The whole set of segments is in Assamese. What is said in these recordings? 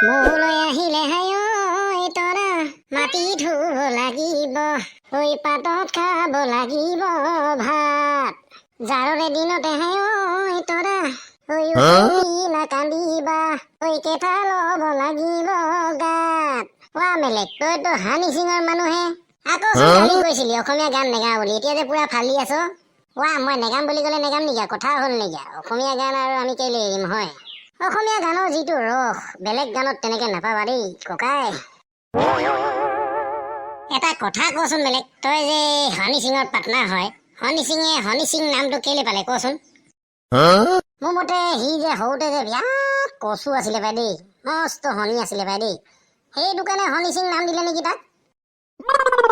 মোলৈ আহিলে হায় তৰা মাটি ধুব লাগিব ঐ পাতত খাব লাগিব ভাত জাৰৰে দিনতে হায় তৰা ঐ নাকান্দিবা ঐ কেঁঠা ল'ব লাগিব গাত মেলেক তইতো হানি সিঙৰ মানুহে আকৌ কালি কৈছিলি অসমীয়া গান নেগাওঁ বুলি এতিয়া যে পুৰা ফালি আছ মই নেগাম বুলি ক'লে নেগাম নেকি কথা হ'ল নেকি অসমীয়া গান আৰু আমি কেলে এৰিম হয় অসমীয়া গানৰ যিটো ৰস বেলেগ গানত তেনেকে নাপাবা দেই ককাই এটা কথা কচোন বেলেগ তই যে হনি সিঙৰ পাৰ্টনাৰ হয় হনি সিং নামটো কেলে পালে কচোন মোৰ মতে সি যে সৰুতে যে বিৰাট কচু আছিলে পাই দেই মস্ত হনি আছিলে পাই দেই সেইটো কাৰণে হনি সিং নাম দিলে নেকি তাক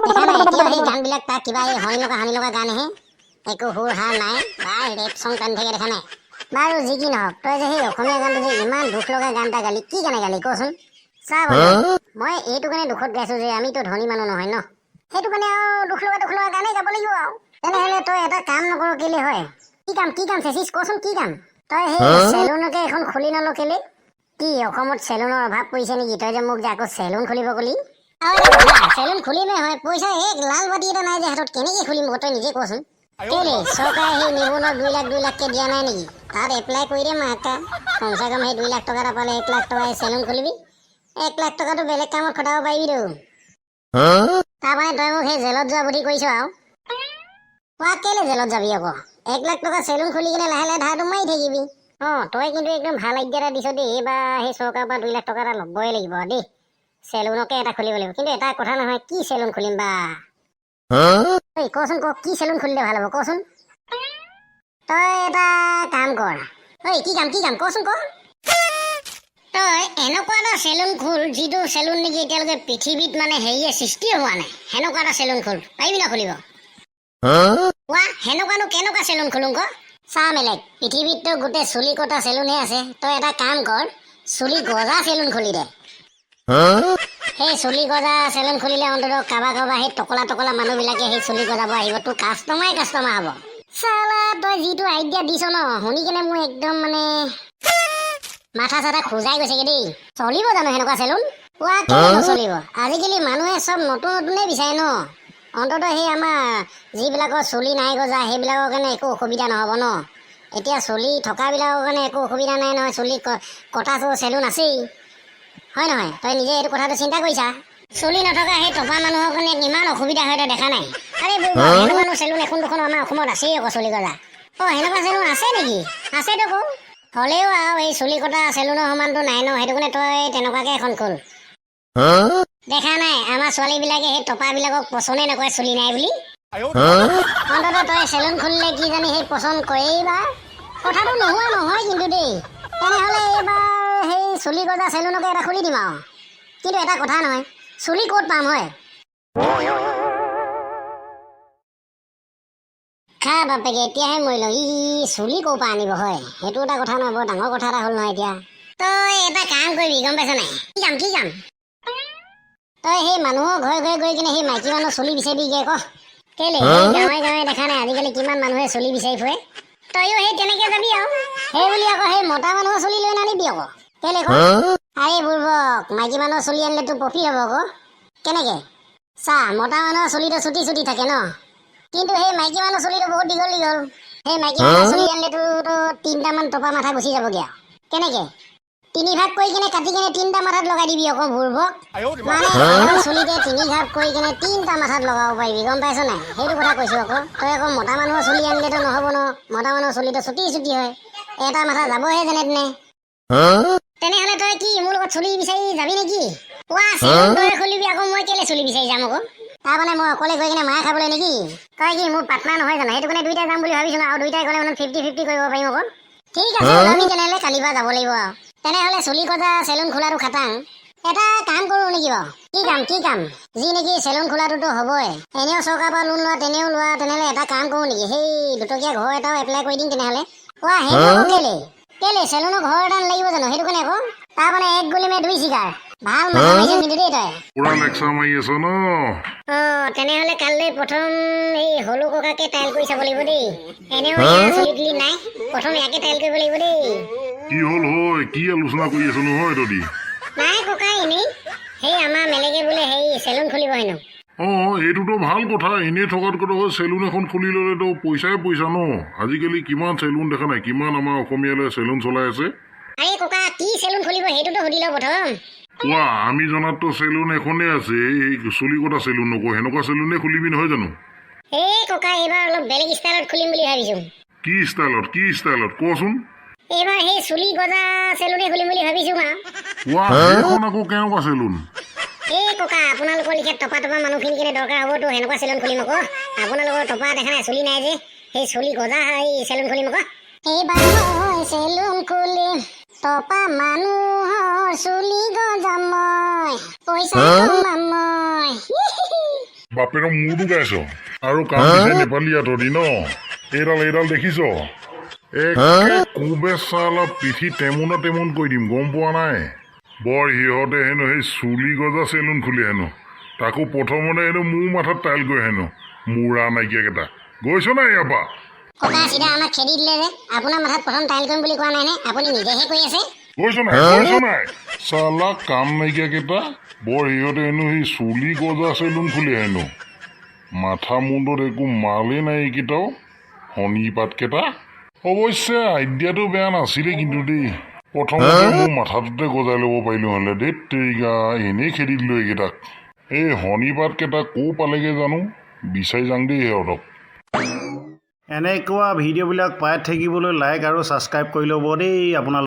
দেখা নাই এতিয়া সেই গানবিলাক তাক কিবা এই হনি লগা গানহে একো সুৰ হাৰ নাই বা ৰেপ চং টানি থাকে দেখা নাই বাৰু যি কি নহওক তই যে সেই অসমীয়া গানটো যে ইমান দুখ লগা গান এটা গালি কি গানে গালি কচোন চা মই এইটো কাৰণে দুখত গাইছো যে আমিতো ধনী মানুহ নহয় ন সেইটো কাৰণে আৰু দুখ লগা গানেই গাব লাগিব আৰু তেনেহ'লে তই এটা কাম নকৰ কেলে হয় কি কাম চেচিছ কচোন কি কাম তই সেই চেলুনকে এখন খুলি নল কেলে কি অসমত চেলুনৰ অভাৱ পৰিছে নেকি তই যে মোক যে আকৌ চেলুন খুলিব কলি চেলুন খুলিমেই হয় পইচা এক লাল বাটি এটা নাই যে হাতত কেনেকে খুলিম তই নিজে কচোন কেলে চৰকাৰে সেই নিবনুৱাক 2 লাখকে দিয়া নাই নেকি তাত এপ্লাই কৰি দে মাকা কমচে কম সেই 2 লাখ টকা এটা পালে 1 লাখ টকা চেলুন খুলিবি 1 লাখ টকাটো বেলেগ কামত খটাব পাৰিবিতো তাৰমানে তই মোক সেই জেলত যোৱা বুদ্ধি কৰিছ আৰু কেলে জেলত যাবি আকৌ 1 লাখ টকা চেলুন খুলি কিনে লাহে ধাৰটো মাৰি থাকিবি তই কিন্তু একদম ভাল আইডিয়া এটা দিছ দেই এইবাৰ সেই চৰকাৰৰ পৰা 2 লাখ টকা এটা ল'বই লাগিব দেই চেলুনকে এটা খুলিব লাগিব কিন্তু এটা কথা নহয় কি চেলুন খুলিম বা কচোন ক কি চেলুন খুলিলে ভাল হ'ব কচোন তই এটা কাম কৰ কি কাম কচোন ক তই এনেকুৱা এটা চেলুন খোল যিটো চেলুন নেকি এতিয়ালৈকে পৃথিৱীত মানে হেৰিয়ে সৃষ্টি হোৱা নাই সেনেকুৱা এটা চেলুন খোল পাৰিবি না খুলিব সেনেকুৱানো কেনেকুৱা চেলুন খোলো ক চা মেলেক পৃথিৱীততো গোটেই চুলি কটা চেলুনহে আছে তই এটা কাম কৰ চুলি গজা চেলুন খুলি দে সেই চুলি গজা চেলুন খুলিলে অন্তত কাৰোবাৰ সেই টকলা মানুহবিলাকে সেই চুলি গজাব আহিব তোৰ কাষ্টমাৰ হ'ব চালা তই যিটো আইডিয়া দিছ ন শুনি কিনে মোৰ একদম মানে মাথা চাথা খোজাই গৈছেগে দেই চলিব জানো সেনেকুৱা চেলুন কেলে নচলিব আজিকালি মানুহে চব নতুনে বিচাৰে ন অন্তত সেই আমাৰ যিবিলাকৰ চুলি নাই গজা সেইবিলাকৰ কাৰণে একো অসুবিধা নহ'ব ন এতিয়া চুলি থকাবিলাকৰ কাৰণে একো অসুবিধা নাই নহয় চুলি কটা চেলুন আছেই হয় নহয় তই নিজে এইটো কথাটো চিন্তা কৰিছা চুলি নথকা সেই টপা মানুহৰ কাৰণে ইমান অসুবিধা হয় তই দেখা নাই আৰে সেনেকুৱা চেলুন এখন দুখন আমাৰ অসমত আছেই আকৌ চুলি গজা সেনেকুৱা চেলুন আছে নেকি আছেতো আকৌ হ'লেও আৰু এই চুলি কটা চেলুনৰ সমানটো নাই ন সেইটো কাৰণে তই তেনেকুৱাকে এখন খোল দেখা নাই আমাৰ ছোৱালীবিলাকে সেই টপাবিলাকক পচন্দে নকৰে চুলি নাই বুলি অন্তত তই চেলুন খুলিলে কি জানি সেই পচন্দ কৰেই বা কথাটো নোহোৱা নহয় কিন্তু দেই তেনেহ'লে এইবাৰ সেই চুলি গজা চেলুনকে এটা খুলি দিম আৰু কিন্তু এটা কথা নহয় চুলি ক'ত পাম হয় খা বাপেকে এতিয়াহে মৰিলো চুলি ক'ৰ পৰা আনিব হয় সেইটো এটা কথা নহয় বৰ ডাঙৰ কথা এটা হ'ল নহয় এতিয়া তই এটা কাম কৰিবি গম পাইছ নাই কি কাম তই সেই মানুহৰ ঘৰে গৈ কিনে সেই মাইকী মানুহ চুলি বিচাৰিবিগে ক কেলে গাঁৱে দেখা নাই আজিকালি কিমান মানুহে চুলি বিচাৰি ফুৰে তইও সেই তেনেকে যাবি আৰু সেই বুলি আকৌ সেই মতা মানুহৰ চুলি লৈ নানিবি আকৌ কেলে ক আৰে বুৰ্বক মাইকী মানুহৰ চুলি আনিলে তোৰ প্ৰফিট হ'ব আকৌ কেনেকে চা মতা মানুহৰ চুলিটো চুটি থাকে ন কিন্তু সেই মাইকী মানুহৰ চুলিটো বহুত দীঘল সেই মাইকী মানুহৰ চুলি আনিলেতো 3টামান টপা মাথা গুচি যাবগে আৰু কেনেকে 3 ভাগ কৰি কিনে কাটি কিনে 3টা মাথাত লগাই দিবি আকৌ বুৰ্বক মানে চুলিতে 3 ভাগ কৰি কিনে 3টা মাথাত লগাব পাৰিবি গম পাইছ নাই সেইটো কথা কৈছো আকৌ তই আকৌ মতা মানুহৰ চুলি আনিলেতো নহ'ব ন মতা মানুহৰ চুলিটো চুটি হয় এটা মাথা যাবহে যেনে তেনেহ'লে তই কি মোৰ লগত চুলি বিচাৰি যাবি নেকি তই খুলিবি আকৌ মই কেলে চুলি বিচাৰি যাম আকৌ তাৰমানে মই অকলে গৈ কিনে মায়ে খাবলৈ নেকি তই কি মোৰ পাৰ্টনাৰ নহয় জানো সেইটো কাৰণে 2টাই যাম বুলি ভাবিছো আৰু 2টাই গ'লে মানে 50-50 কৰিব পাৰিম আকৌ ঠিক আছে আমি তেনেহ'লে কালিৰ পৰা যাব লাগিব আৰু তেনেহ'লে চুলি গজা চেলুন খোলাটো খাটাং এটা কাম কৰোঁ নেকি বাৰু কি কাম যি নেকি চেলুন খোলাটোতো হ'বই এনেও চৰকাৰৰ পৰা লোন লোৱা তেনেহ'লে এটা কাম কৰোঁ নেকি সেই 2টকীয়া ঘৰ এটাও এপ্লাই কৰি দিম তেনেহ'লে সেইটো কেলে চেলুনৰ ঘৰ এটা লাগিব জানো সেইটো কাৰণে আকৌ তাৰমানে 1 গুলিমে 2 চিকাৰ ভাল মাথা মাৰিছ কিন্তু দেই তই পুৰা লেকচাৰ মাৰি আছ ন তেনেহ'লে কাইলৈ প্ৰথম এই হলু ককাকে টাইল কৰি চাব লাগিব দেই এনেও চুলি নাই প্ৰথম ইয়াকে টাইল কৰিব লাগিব দেই কি হ'ল হয় কি আলোচনা কৰি আছ নহয় তহঁতি নাই ককা এনেই সেই আমাৰ মেলেগে বোলে সেই চেলুন খুলিব হেনো এইটোতো ভাল কথা এনেই থকাতকৈ চেলুন এখন খুলি ল'লেতো পইচাই পইচা ন আজিকালি কিমান চেলুন দেখা নাই কিমান আমাৰ অসমীয়ালৈ চেলুন চলাই আছে আৰে ককা কি চেলুন খুলিব সেইটোতো সুধি লওঁ প্ৰথম কোৱা আমি জনাততো চেলুন এখনেই আছে এই চুলি কটা চেলুন নকওঁ সেনেকুৱা চেলুনে খুলিবি নহয় জানো এই ককা এইবাৰ অলপ বেলেগ ষ্টাইলত খুলিম বুলি ভাবিছোঁ কি ষ্টাইলত কচোন এইবাৰ সেই চুলি গজা চেলুনে খুলিম বুলি ভাবিছোঁ কোৱা সেইখন আকৌ কেনেকুৱা চেলুন এই ককা আপোনালোকৰ লিখীয়া টপা মানুহখিনি কেনে দৰকাৰ হ'বতো সেনেকুৱা চেলুন খুলিম আকৌ আপোনালোকৰ টপা দেখা নাই চুলি নাই যে সেই চুলি গজা এই চেলুন খুলিম আকৌ এইবাৰ মই চেলুন খুলিম টপা মানুহৰ চুলি গজাম মই পইচা কমাম মই বাপেৰৰ মূৰটো গাইছ আৰু কাম দিছে নেপালীয়াতৰি ন এইডাল দেখিছ কোবে চালা পিঠি টেমুন কৰি দিম গম পোৱা নাই বৰ সিহঁতে হেনো সেই চুলি গজা চেলুন খুলি হেনো তাকো প্ৰথমতে হেনো মোৰ মাথাত টাইল গৈ হেনো মূৰা নাইকিয়াকেইটা গৈছ নাই ইয়াৰ পৰা ককা চিধা আমাক খেদি দিলে যে আপোনাৰ মাথাত প্ৰথম টাইল কৰিম বুলি কোৱা নাই নে আপুনি নিজেহে কৈ আছে গৈছ নাই চালা কাম নাইকিয়াকেইটা বৰ সিহঁতে হেনো সেই চুলি গজা চেলুন খুলি হেনো মাথা মুণ্ডত একো মালেই নাই এইকেইটাও শনি পাতকেইটা অৱশ্যে আইডিয়াটো বেয়া নাছিলে কিন্তু দেই প্ৰথমতে মোৰ মাথাটোতে গজাই ল'ব পাৰিলোঁ হ'লে দেই তেৰিকা এনেই খেদি দিলোঁ এইকেইটাক এই শনি পাতকেইটা ক'ৰ পালেগৈ জানো বিচাৰি যাওঁ দেই সিহঁতক এনেকুৱা ভিডিঅ'বিলাক পাই থাকিবলৈ লাইক আৰু ছাবস্ক্ৰাইব কৰি ল'ব দেই আপোনালোকে